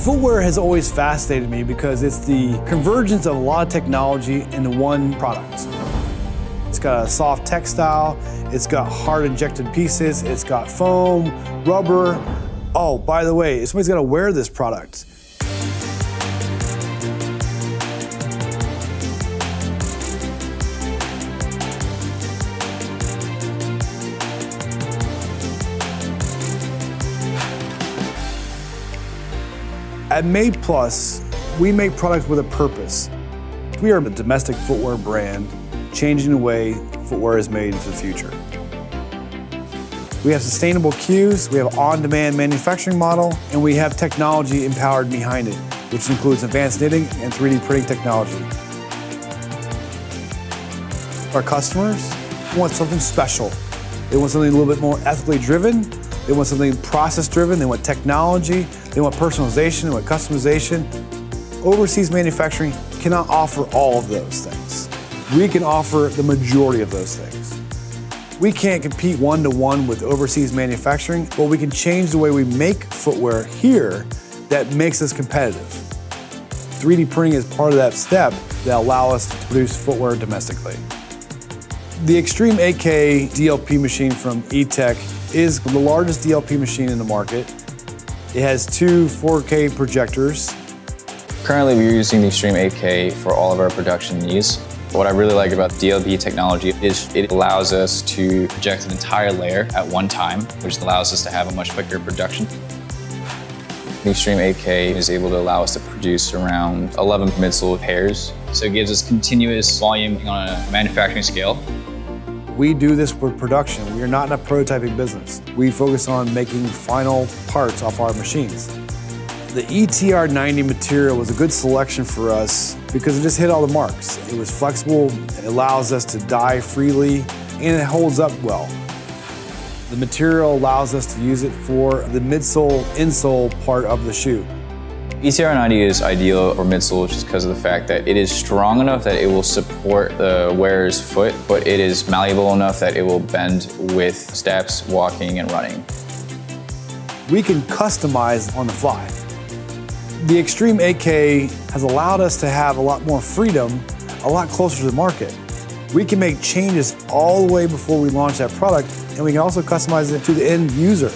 Footwear has always fascinated me because it's the convergence of a lot of technology into one product. It's got a soft textile, it's got hard injected pieces, it's got foam, rubber. Oh, by the way, somebody's gotta wear this product. At Made Plus, we make products with a purpose. We are a domestic footwear brand, changing the way footwear is made into the future. We have sustainable cues, we have on-demand manufacturing model, and we have technology empowered behind it, which includes advanced knitting and 3D printing technology. Our customers want something special. They want something a little bit more ethically driven. They want something process driven. They want technology. They want personalization. They want customization. Overseas manufacturing cannot offer all of those things. We can offer the majority of those things. We can't compete one-to-one with overseas manufacturing, but we can change the way we make footwear here that makes us competitive. 3D printing is part of that step that allows us to produce footwear domestically. The Extreme 8K DLP machine from E-Tech is the largest DLP machine in the market. It has two 4K projectors. Currently, we're using the Extreme 8K for all of our production needs. What I really like about DLP technology is it allows us to project an entire layer at one time, which allows us to have a much quicker production. The Extreme 8K is able to allow us to produce around 11 midsole pairs. So it gives us continuous volume on a manufacturing scale. We do this with production. We are not in a prototyping business. We focus on making final parts off our machines. The ETR90 material was a good selection for us because it just hit all the marks. It was flexible, it allows us to dye freely, and it holds up well. The material allows us to use it for the midsole, insole part of the shoe. ETR90 is ideal for midsole just because of the fact that it is strong enough that it will support the wearer's foot, but it is malleable enough that it will bend with steps, walking, and running. We can customize on the fly. The Extreme 8K has allowed us to have a lot more freedom, a lot closer to the market. We can make changes all the way before we launch that product, and we can also customize it to the end user.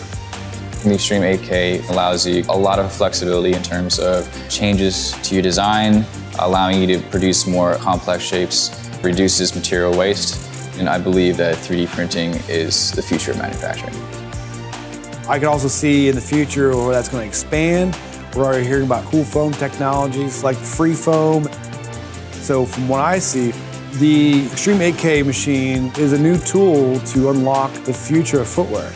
The Extreme 8K allows you a lot of flexibility in terms of changes to your design, allowing you to produce more complex shapes, reduces material waste, and I believe that 3D printing is the future of manufacturing. I can also see in the future where that's going to expand. We're already hearing about cool foam technologies like free foam. So from what I see, the Extreme 8K machine is a new tool to unlock the future of footwear.